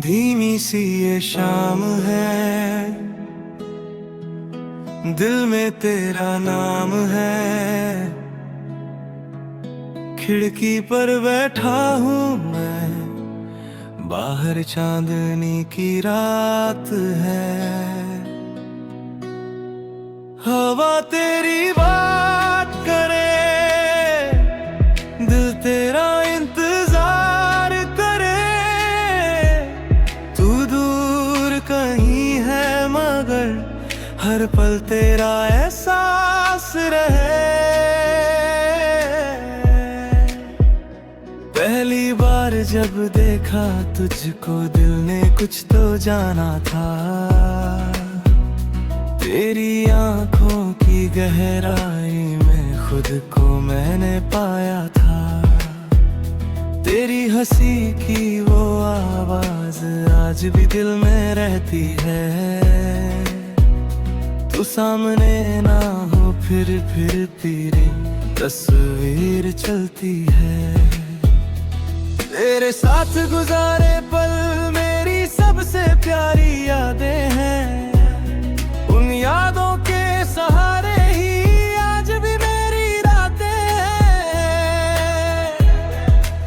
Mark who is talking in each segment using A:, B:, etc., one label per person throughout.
A: धीमी सी ये शाम है, दिल में तेरा नाम है। खिड़की पर बैठा हूँ मैं, बाहर चांदनी की रात है। हवा तेरी बात करे, दिल तेरा इंतजार करे। तू दूर कहीं है मगर हर पल तेरा एहसास रहे। पहली बार जब देखा तुझको दिल ने कुछ तो जाना था। तेरी आंखों की गहराई में खुद को मैंने पाया था। तेरी हंसी की वो आवाज आज भी दिल में रहती है। तू सामने ना हो फिर तेरी तस्वीर चलती है। तेरे साथ गुजारे पल मेरी सबसे प्यारी यादें हैं। उन यादों के सहारे ही आज भी मेरी रातें हैं।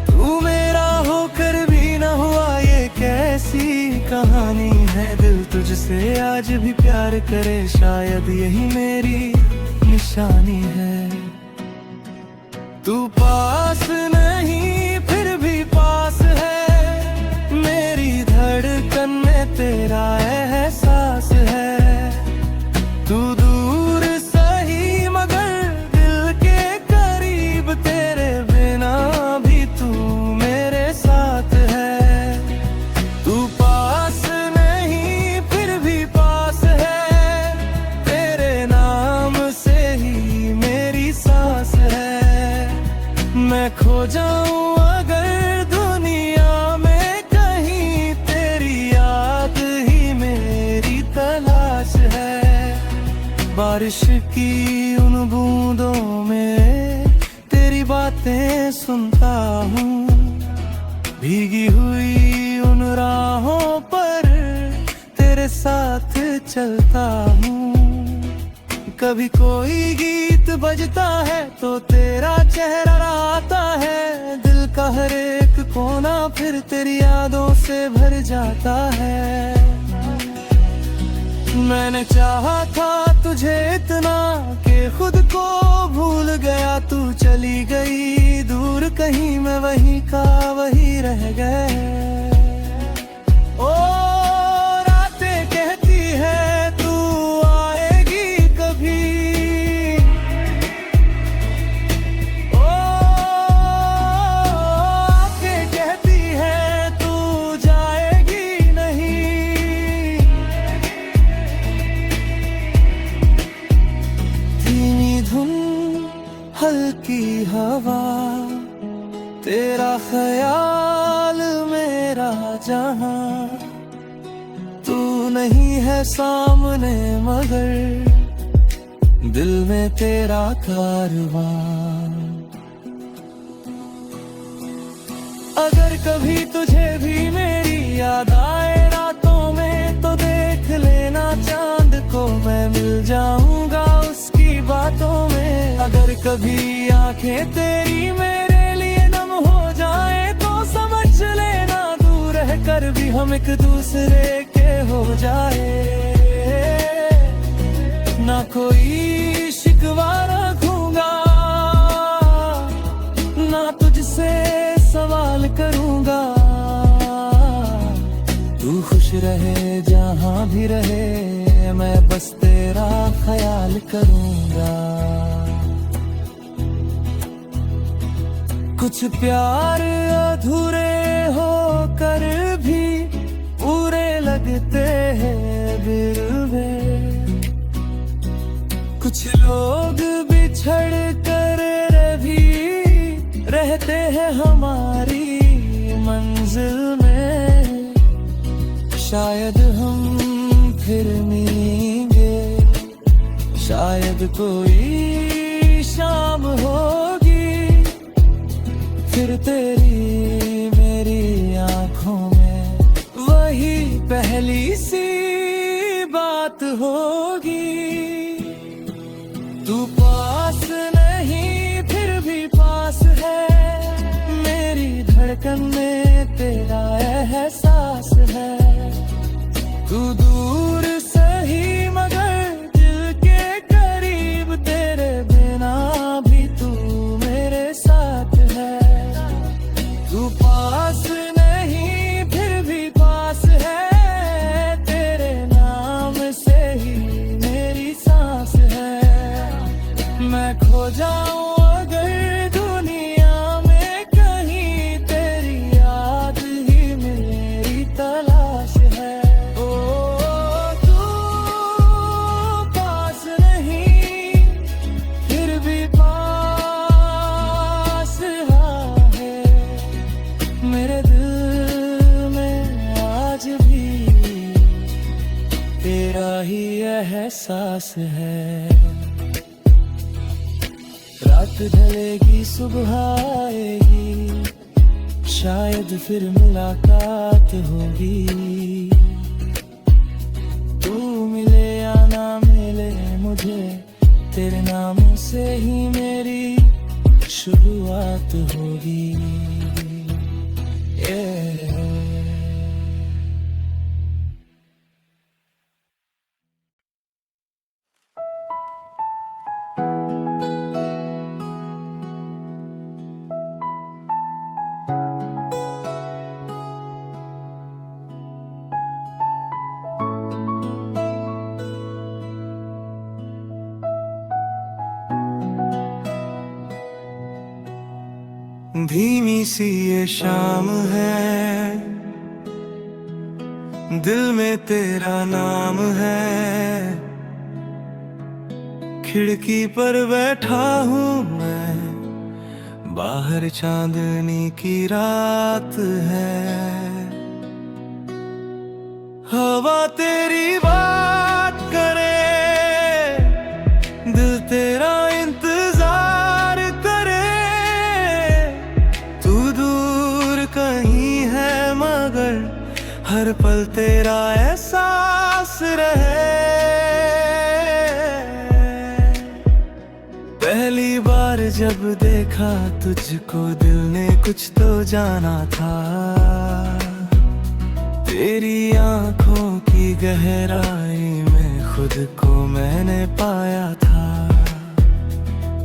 A: तू मेरा होकर भी ना हुआ ये कैसी कहानी है। दिल तुझसे आज भी प्यार करे, शायद यही मेरी निशानी है। तू पास नहीं फिर भी पास है, मेरी धड़कन में तेरा एहसास है। तू दूर सही मगर दिल के करीब, तेरे बिना भी तू मेरे साथ है। तू पास नहीं फिर भी पास है, तेरे नाम से ही मेरी सांस है। मैं खो जाऊं अगर दुनिया में कहीं, तेरी याद ही मेरी तलाश है। बारिश की उन बूंदों में तेरी बातें सुनता हूँ। भीगी हुई उन राहों पर तेरे साथ चलता हूँ। कभी कोई गीत बजता है तो तेरा चेहरा आता है। दिल का हर एक कोना फिर तेरी यादों से भर जाता है। मैंने चाहा था तुझे इतना कि खुद को भूल गया। तू चली गई दूर कहीं, मैं वहीं का वही रह गया। ओ रातें कहती है तू आएगी कभी। ओ आंखें कहती है तू जाएगी नहीं। धीमी धुन हल्की हवा, तेरा ख्याल मेरा जहां। तू नहीं है सामने मगर दिल में तेरा कारवां। अगर कभी तुझे भी मेरी याद आए रातों में, तो देख लेना चांद को मैं मिल जाऊंगा उसकी बातों में। अगर कभी आंखें तेरी मेरे लिए नम हो जाए, तो समझ लेना दूर रहकर भी हम एक दूसरे के हो जाए। ना कोई शिकवा रखूंगा, ना तुझसे सवाल करूंगा। तू खुश रहे जहां भी रहे, मैं बस तेरा ख्याल करूंगा। कुछ प्यार अधूरे होकर भी पूरे लगते हैं दिल में। कुछ लोग बिछड़ कर भी रहते हैं हमारी मंजिल में। शायद हम फिर मिलेंगे, शायद कोई शाम होगी फिर तेरी मेरी आंखों में एहसास है। रात ढलेगी सुबह आएगी, शायद फिर मुलाकात होगी। तू मिले या ना मिले मुझे, तेरे नाम से ही मेरी शुरुआत होगी। धीमी सी ये शाम है, दिल में तेरा नाम है। खिड़की पर बैठा हूँ मैं, बाहर चांदनी की रात है। हवा तेरी बात करे, दिल तेरा इंतजार करे। तू दूर कहीं है मगर हर पल तेरा एहसास रहे। पहली बार जब देखा तुझको दिल ने कुछ तो जाना था। तेरी आंखों की गहराई में खुद को मैंने पाया था।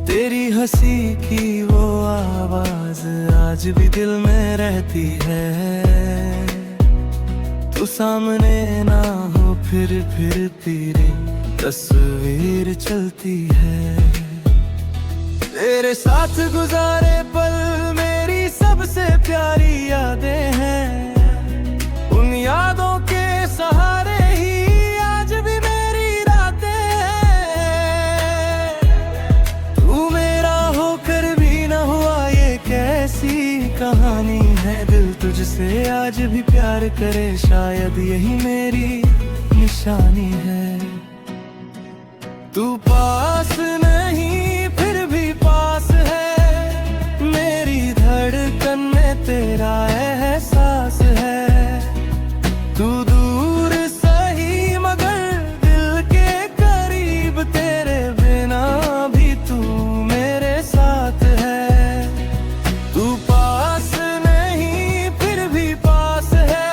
A: तेरी हंसी की वो आवाज आज भी दिल में रहती है। तू सामने ना हो फिर तेरी तस्वीर चलती है। तेरे साथ गुजारे पल मेरी सबसे प्यारी यादें हैं। उन यादों के सहारे ही आज भी मेरी रातें हैं। तू मेरा होकर भी न हुआ, ये कैसी कहानी है। दिल तुझसे आज भी प्यार करे, शायद यही मेरी निशानी है। तू पास नहीं फिर भी पास है, मेरी धड़कन में तेरा एहसास है। तू दूर सही मगर दिल के करीब, तेरे बिना भी तू मेरे साथ है। तू पास नहीं फिर भी पास है,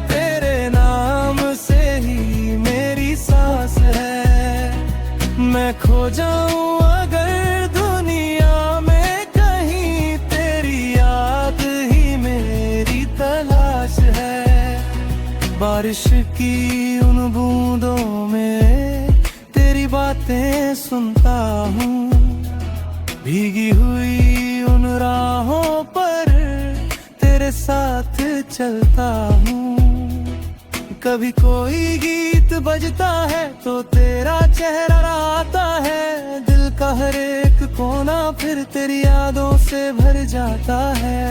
A: तेरे नाम से ही मेरी सांस है। मैं खो जाऊं अगर दुनिया में कहीं, तेरी याद ही मेरी तलाश है। बारिश की उन बूंदों में तेरी बातें सुनता हूँ। भीगी हुई उन राहों पर तेरे साथ चलता हूँ। कभी कोई गीत बजता है तो तेरा चेहरा आता है। दिल का हर एक कोना फिर तेरी यादों से भर जाता है।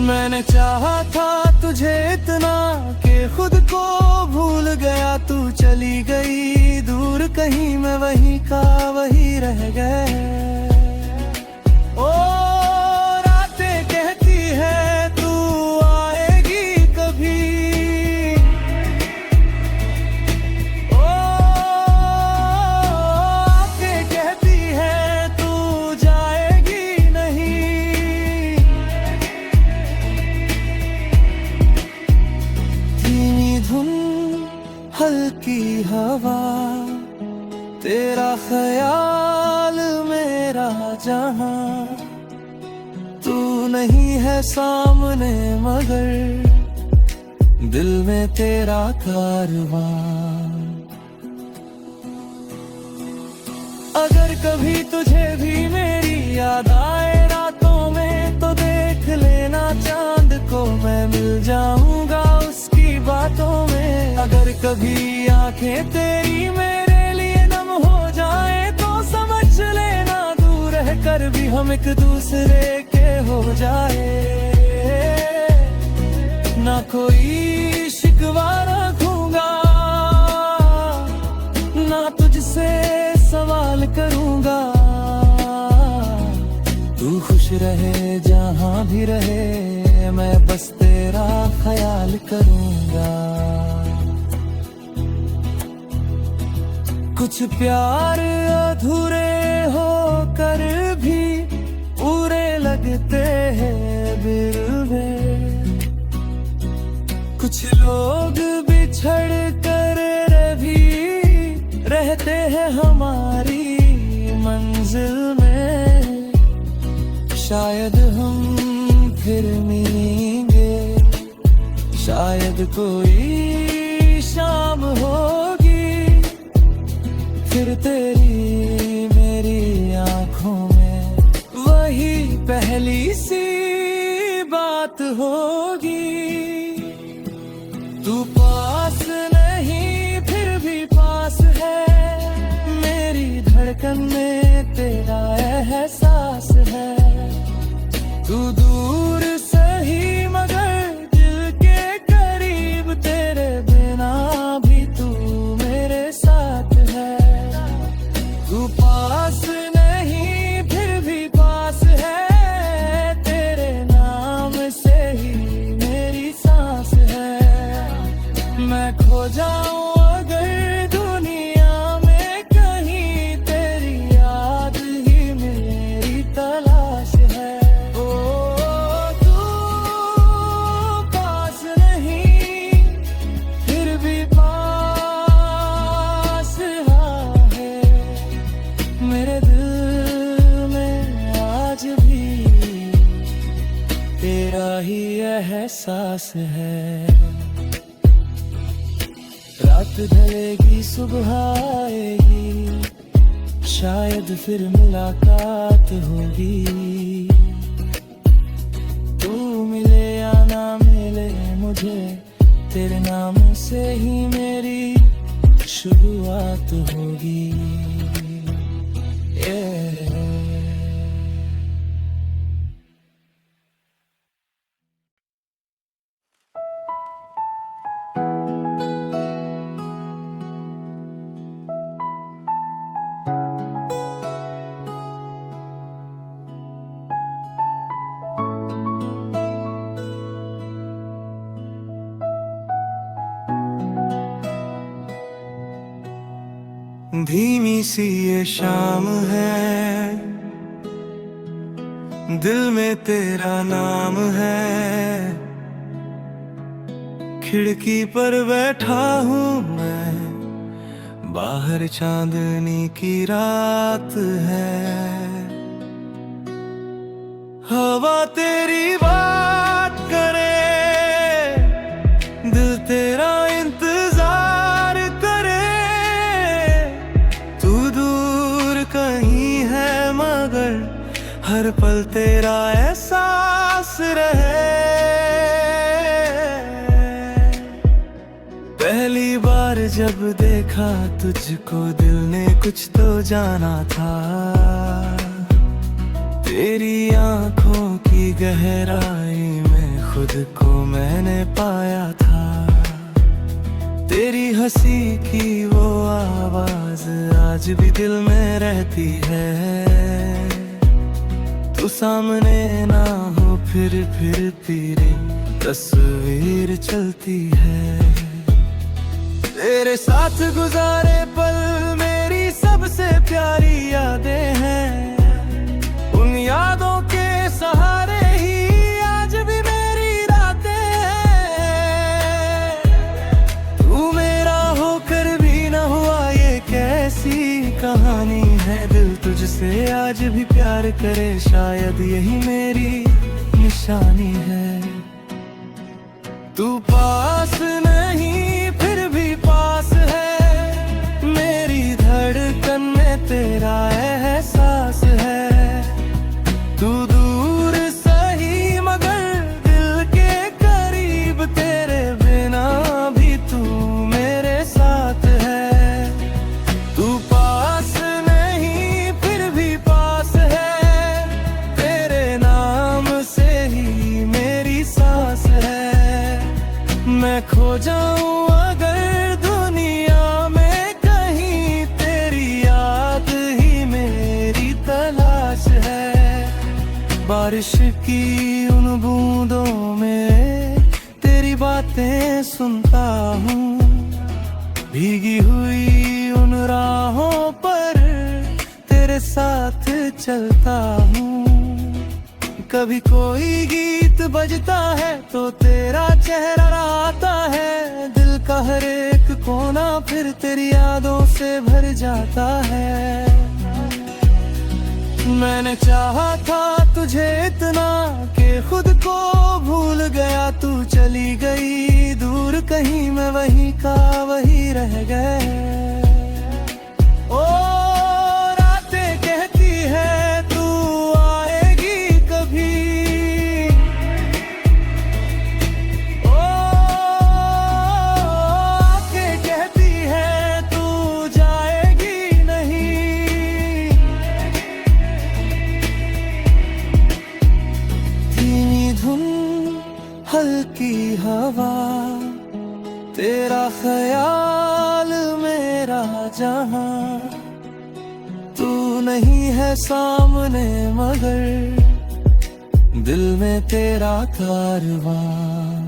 A: मैंने चाहा था तुझे इतना कि खुद को भूल गया। तू चली गई दूर कहीं, मैं वहीं का वहीं रह गया। ओ रातें कहती है तू आएगी कभी। ओ आंखें कहती है तू जाएगी नहीं। धीमी धुन हल्की हवा, तेरा ख्याल मेरा जहां। तू नहीं है सामने मगर दिल में तेरा कारवां। अगर कभी तुझे भी मेरी याद आए रातों में, तो देख लेना चांद को मैं मिल जाऊंगा उसकी बातों में। अगर कभी आंखें तेरी मेरे लिए नम हो जाए, तो समझ लेना दूर रहकर भी हम एक दूसरे के हो जाए। ना कोई शिकवा रखूंगा, से सवाल करूंगा, तू खुश रहे जहां भी रहे, मैं बस तेरा ख्याल करूंगा। कुछ प्यार अधूरे होकर भी पूरे लगते हैं दिल में। कुछ लोग बिछड़ कर भी रहते हैं हमारी मंजिल में। शायद हम फिर मिलेंगे, शायद कोई शाम होगी, फिर तेरी मेरी आंखों में वही पहली सी बात होगी। तू पास नहीं फिर भी पास है, मेरी धड़कन में तेरा एहसास है। तू दूर सही मगर दिल के करीब, तेरे बिना भी तू मेरे साथ है। तू पास नहीं फिर भी पास है, तेरे नाम से ही मेरी सांस है। मैं खो जाऊं अगर दुनिया में कहीं, तेरी याद ही मेरी तलाश है। ओ तू पास नहीं फिर भी पास है, मेरे दिल में आज भी तेरा ही एहसास है। रात ढलेगी सुबह आएगी, शायद फिर मुलाकात होगी। तू मिले या ना मिले मुझे, तेरे नाम से ही मेरी शुरुआत होगी। धीमी सी ये शाम है, दिल में तेरा नाम है। खिड़की पर बैठा हूँ मैं, बाहर चांदनी की रात है। हवा तेरी बात करे, दिल तेरा इंतजार करे। तू दूर कहीं है मगर हर पल तेरा एहसास रहे। पहली बार जब देखा तुझको दिल ने कुछ तो जाना था। तेरी आंखों की गहराई में खुद को मैंने पाया था। तेरी हंसी की वो आवाज आज भी दिल में रहती है। तू सामने ना हो फिर तेरी तस्वीर चलती है। तेरे साथ गुजारे पल मेरी सबसे प्यारी यादें हैं। उन यादों के सहारे ही आज भी मेरी रातें हैं। तू मेरा होकर भी ना हुआ, ये कैसी कहानी है। दिल तुझसे आज भी प्यार करे, शायद यही मेरी निशानी है। तू पास नहीं फिर भी पास है, मेरी धड़कन में तेरा एहसास है। तू दूर सही मगर दिल के करीब, तेरे बिना भी तू मेरे साथ है। तू पास नहीं फिर भी पास है, तेरे नाम से ही मेरी सांस है। मैं खो जाऊं बारिश की उन बूंदों में तेरी बातें सुनता हूँ, भीगी हुई उन राहों पर तेरे साथ चलता हूँ। कभी कोई गीत बजता है तो तेरा चेहरा आता है, दिल का हर एक कोना फिर तेरी यादों से भर जाता है। मैंने चाहा था तुझे इतना कि खुद को भूल गया, तू चली गई दूर कहीं, मैं वहीं का वही रह गया। ओ रातें कहती है तू आएगी कभी, ओ आके कहती है तू जाएगी नहीं। धीमी धुन हल्की हवा, तेरा ख्याल मेरा जहां, तू नहीं है सामने मगर दिल में तेरा कारवां।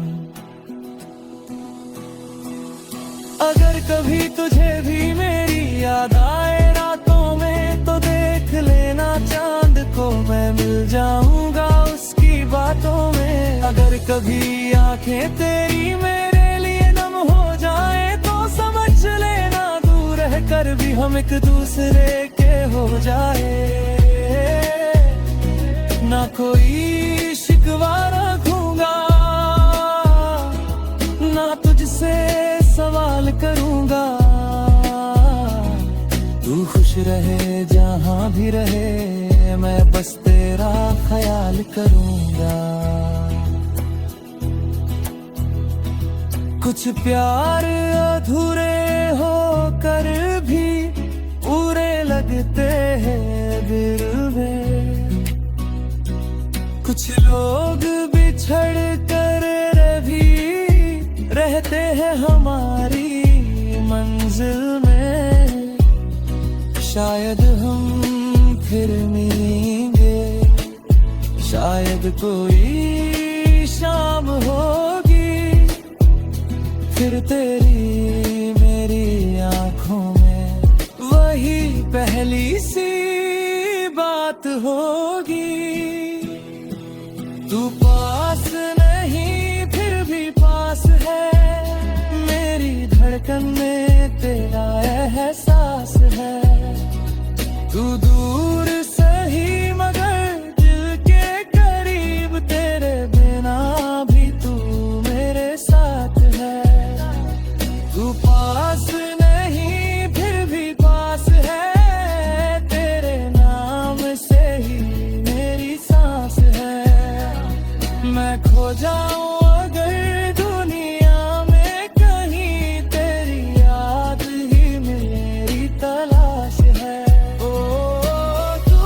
A: अगर कभी तुझे भी मेरी याद आए रातों में तो देख लेना चांद को, मैं मिल जाऊंगा उसकी बातों में। अगर कभी आंखें तेरी मेरे लिए नम हो जाए तो समझ लेना दूर रह कर भी हम एक दूसरे के हो जाए। ना कोई शिकवा रखूंगा, ना तुझसे सवाल करूंगा, तू खुश रहे जहां भी रहे, मैं बस तेरा ख्याल करूंगा। कुछ प्यार अधूरे होकर भी पूरे लगते हैं दिल में, कुछ लोग बिछड़ कर भी रहते हैं हमारी मंजिल में। शायद हम फिर मिलेंगे, शायद कोई शाम होगी, फिर तेरी मेरी आंखों में वही पहली सी बात होगी। तू पास नहीं फिर भी पास है, मेरी धड़कन में तेरा एहसास है। तू दूर सही मगर दिल के करीब, तेरे बिना भी तू मेरे साथ है। तू पास नहीं फिर भी पास है, तेरे नाम से ही मेरी सांस है। मैं खो जाऊं अगर दुनिया में कहीं, तेरी याद ही मेरी तलाश है। ओ तू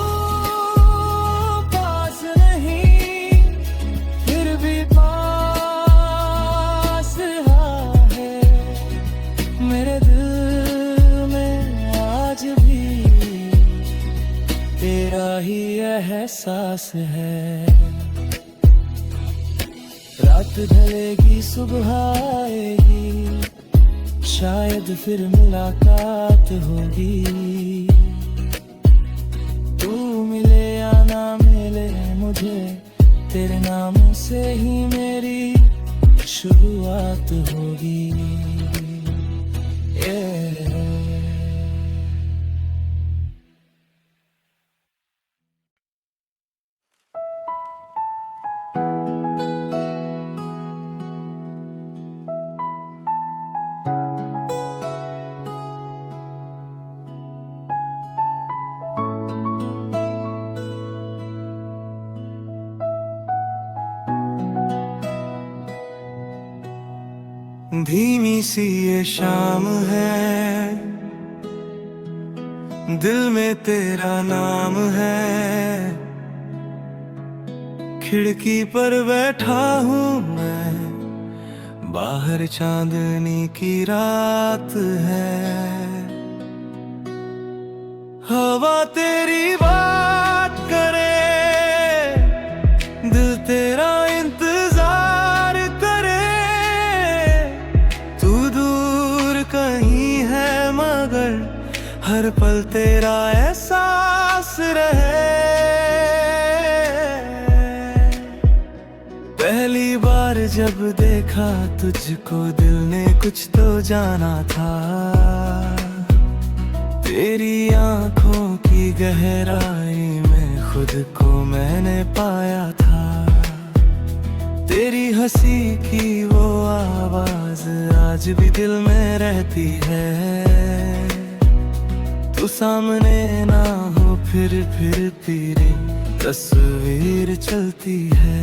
A: पास नहीं फिर भी पास है, मेरे दिल में आज भी तेरा ही एहसास है। रात ढलेगी सुबह आएगी, शायद फिर मुलाकात होगी। तू मिले या ना मिले मुझे, तेरे नाम से ही मेरी शुरुआत होगी। धीमी सी ये शाम है, दिल में तेरा नाम है। खिड़की पर बैठा हूँ मैं, बाहर चांदनी की रात है। हवा तेरी बात करे, जब देखा तुझको दिल ने कुछ तो जाना था। तेरी आंखों की गहराई में खुद को मैंने पाया था। तेरी हंसी की वो आवाज आज भी दिल में रहती है। तू सामने ना हो फिर तेरी तस्वीर चलती है।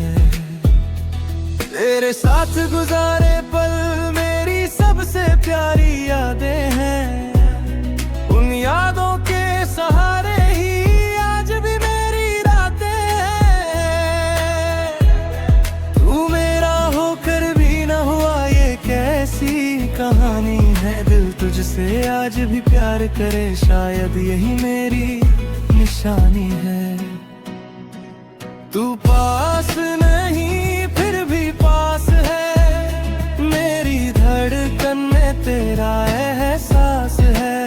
A: तेरे साथ गुजारे पल मेरी सबसे प्यारी यादें हैं। उन यादों के सहारे ही आज भी मेरी रातें हैं। तू मेरा होकर भी ना हुआ ये कैसी कहानी है। दिल तुझसे आज भी प्यार करे शायद यही मेरी निशानी है। तू पास नहीं फिर भी पास है। मेरी धड़कन में तेरा एहसास है।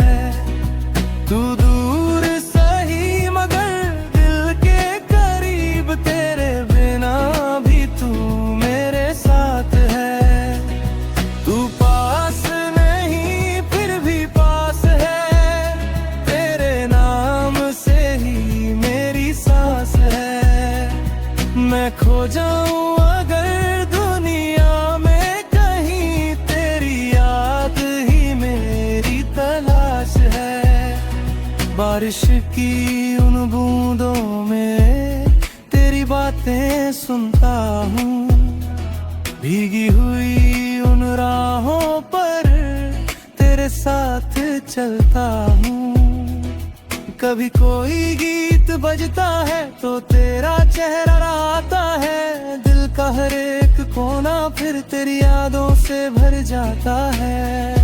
A: तू दूर सही मगर दिल के करीब। तेरे बिना भी तू मेरे साथ है। तू पास नहीं फिर भी पास है। तेरे नाम से ही मेरी सांस है। मैं खो जाऊं अगर दुनिया में कहीं, तेरी याद ही मेरी तलाश है। बारिश की उन बूंदों में तेरी बातें सुनता हूँ। भीगी हुई उन राहों पर तेरे साथ चलता हूँ। कभी कोई गीत बजता है तो तेरा चेहरा आता है। दिल का हर एक कोना फिर तेरी यादों से भर जाता है।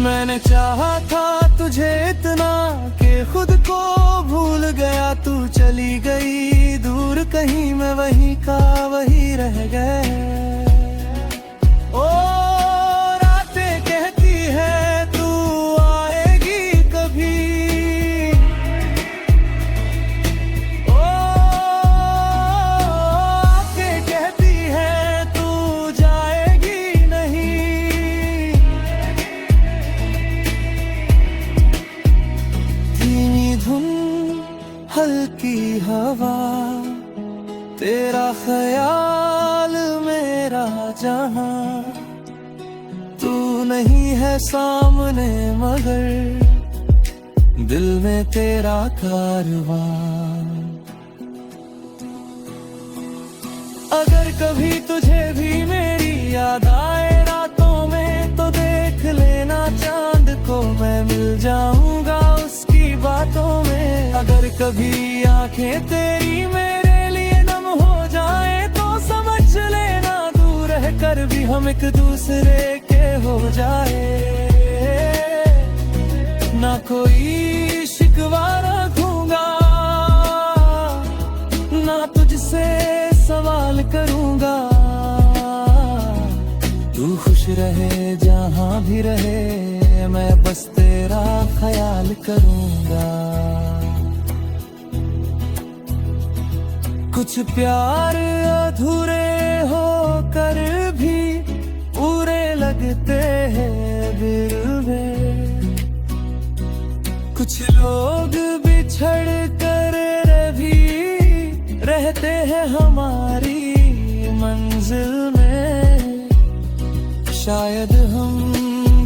A: मैंने चाहा था तुझे इतना कि खुद को भूल गया। तू चली गई दूर कहीं, मैं वहीं का वही रह गया। ओ रातें कहती है तू आएगी कभी। ओ आंखें कहती है तू जाएगी नहीं। धीमी धुन हल्की हवा, तेरा ख्याल मेरा जहां। तू नहीं है सामने मगर दिल में तेरा कारवां। अगर कभी तुझे भी मेरी याद आए रातों में तो देख लेना चांद को मैं मिल जाऊंगा उसकी बातों में। अगर कभी आंखें तेरी मेरे लिए नम हो जाए तो समझ लेना दूर रह कर भी हम एक दूसरे के हो जाए। ना कोई शिकवा रखूंगा ना तुझसे सवाल करूंगा। तू खुश रहे जहां भी रहे, मैं बस तेरा ख्याल करूंगा। कुछ प्यार अधूरे होकर भी पूरे लगते हैं दिल में। कुछ लोग बिछड़ कर भी रहते हैं हमारी मंजिल में। शायद हम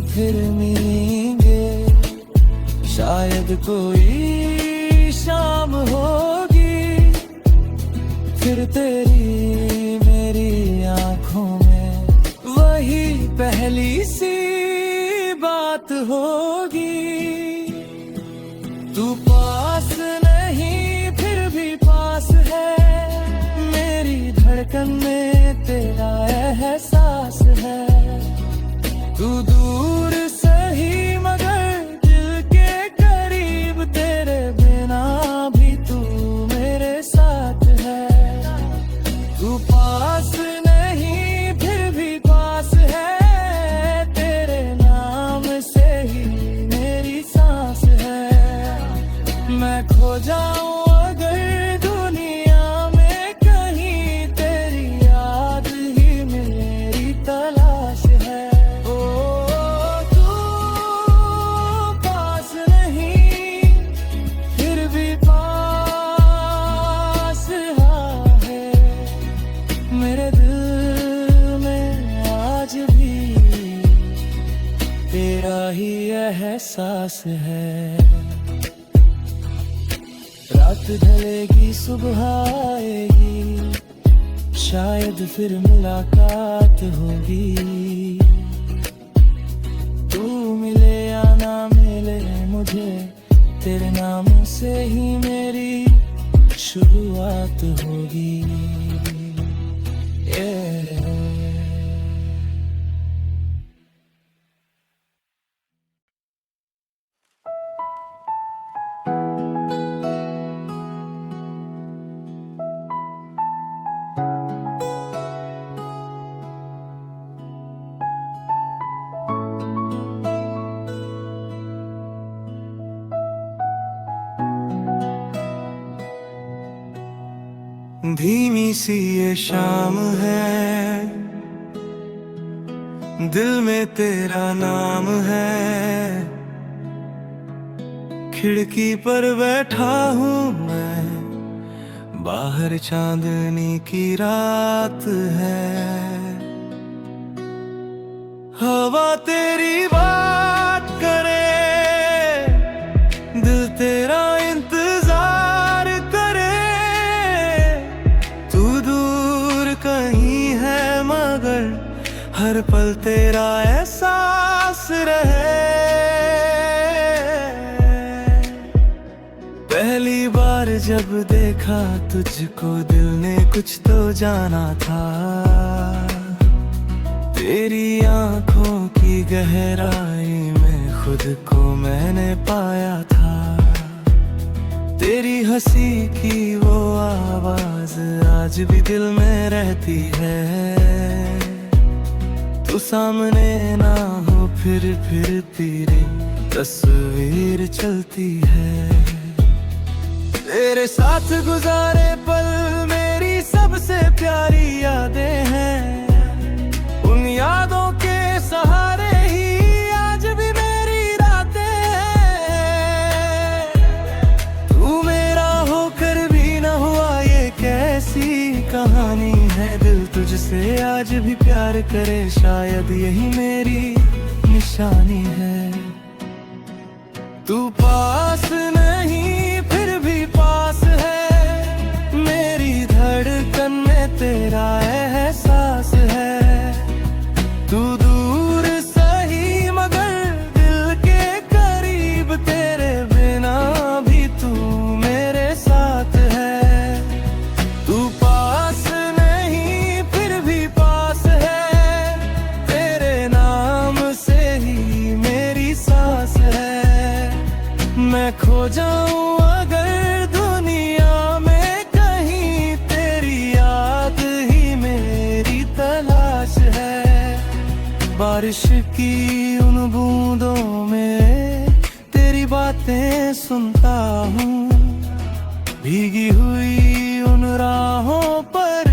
A: फिर मिलेंगे, शायद कोई शाम होगी फिर तेरी मेरी आंखों में वही पहली सी बात होगी। तू पास नहीं फिर भी पास है। मेरी धड़कन में तेरा एहसास है। तू दूर सही मगर दिल के करीब। तेरे बिना भी तू मेरे साथ है। तू पास नहीं फिर भी पास है। तेरे नाम से ही मेरी सांस है। मैं खो जाऊं अगर दुनिया में कहीं, तेरी याद एहसास है। रात ढलेगी सुबह आएगी, शायद फिर मुलाकात होगी। तू मिले या ना मिले मुझे, तेरे नाम से ही मेरी शुरुआत होगी। धीमी सी ये शाम है, दिल में तेरा नाम है। खिड़की पर बैठा हूँ मैं, बाहर चांदनी की रात है। हवा तेरी बात करे, दिल तेरा इंतजार करे। तू दूर कहीं है मगर हर पल तेरा एहसास रहे। पहली बार जब देखा तुझको दिल ने कुछ तो जाना था। तेरी आंखों की गहराई में खुद को मैंने पाया था। तेरी हंसी की वो आवाज आज भी दिल में रहती है। तू सामने ना हो फिर तेरी तस्वीर चलती है। तेरे साथ गुजारे पल मेरी सबसे प्यारी यादें हैं। उन यादों के सहारे ही आज भी मेरी रातें हैं। तू मेरा होकर भी न हुआ, ये कैसी कहानी है। दिल तुझसे आज भी प्यार करे, शायद यही मेरी निशानी है। तू पास नहीं फिर भी पास है, मेरी धड़कन में तेरा एहसास है। तू दूर सही मगर दिल के करीब, तेरे बिना भी तू मेरे साथ है। तू पास नहीं फिर भी पास है, तेरे नाम से ही मेरी सांस है। मैं खो जाऊं अगर दुनिया में कहीं, तेरी याद ही मेरी तलाश है। बारिश की उन बूंदों में तेरी बातें सुनता हूँ। भीगी हुई उन राहों पर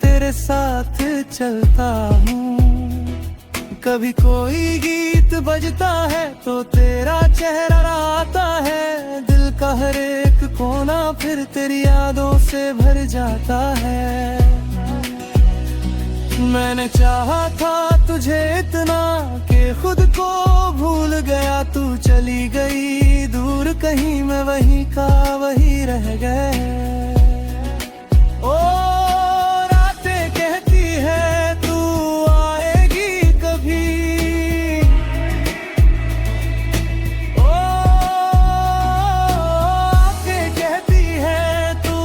A: तेरे साथ चलता हूँ। कभी कोई गीत बजता है तो तेरा चेहरा आता है। दिल का हर एक कोना फिर तेरी यादों से भर जाता है। मैंने चाहा था तुझे इतना कि खुद को भूल गया। तू चली गई दूर कहीं, मैं वहीं का वहीं रह गया। ओ रातें कहती है तू आएगी कभी। ओ आंखें कहती है तू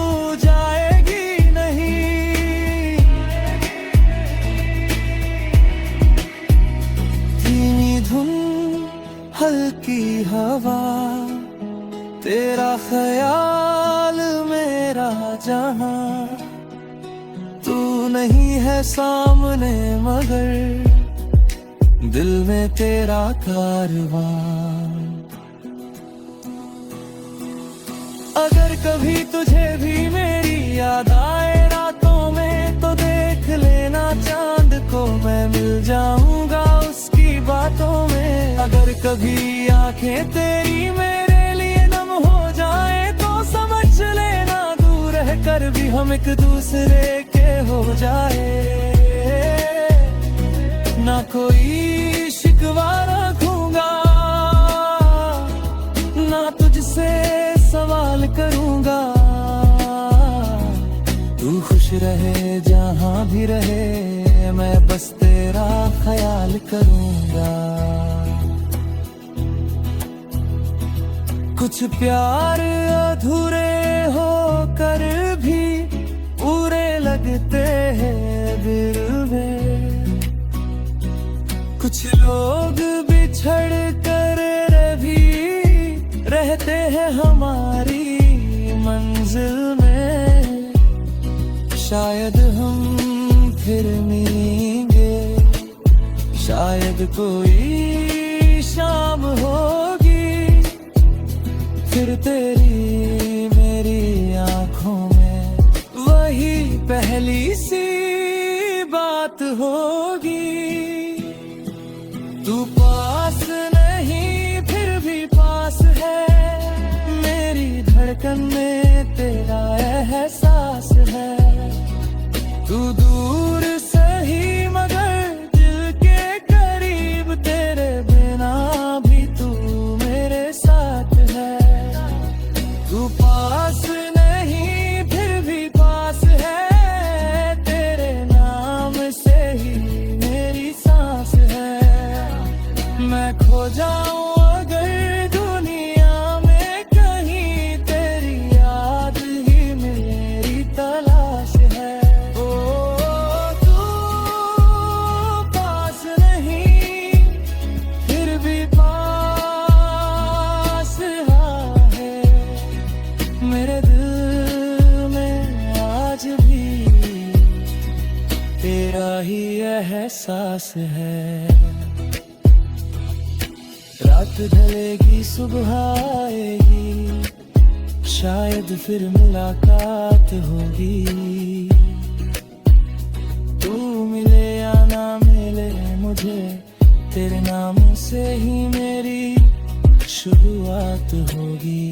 A: जाएगी नहीं। धीमी धुन हल्की हवा, तेरा ख्याल मेरा जहां। तू नहीं है सामने मगर दिल में तेरा कारवां। अगर कभी तुझे भी मेरी याद आए रातों में, तो देख लेना चांद को मैं मिल जाऊंगा उसकी बातों में। अगर कभी आंखें तेरी मेरे लिए नम हो जाए, तो समझ लेना दूर रहकर भी हम एक दूसरे के हो जाए। ना कोई शिकवा रखूंगा, रहे जहाँ भी रहे, मैं बस तेरा ख्याल करूँगा। कुछ प्यार अधूरे होकर भी पूरे लगते हैं दिल में। कुछ लोग बिछड़ कर भी रहते हैं हमारी मंजिल में। शायद हम फिर मिलेंगे, शायद कोई शाम होगी, फिर तेरी मेरी आंखों में वही पहली सी बात होगी। तू पास नहीं फिर भी पास है, मेरी धड़कन में तेरा एहसास है। तू दूर सही मगर दिल के करीब, तेरे बिना भी तू मेरे साथ है। तू पास नहीं फिर भी पास है, तेरे नाम से ही मेरी सांस है। मैं खो जाऊं अगर दुनिया में कहीं, तेरी याद ही मेरी तलाश है। ओ तू पास नहीं फिर भी पास है, मेरे दिल में आज भी तेरा ही एहसास है। रात ढलेगी सुबह आएगी, शायद फिर मुलाकात होगी। तू मिले या ना मिले मुझे, तेरे नाम से ही मेरी शुरुआत होगी।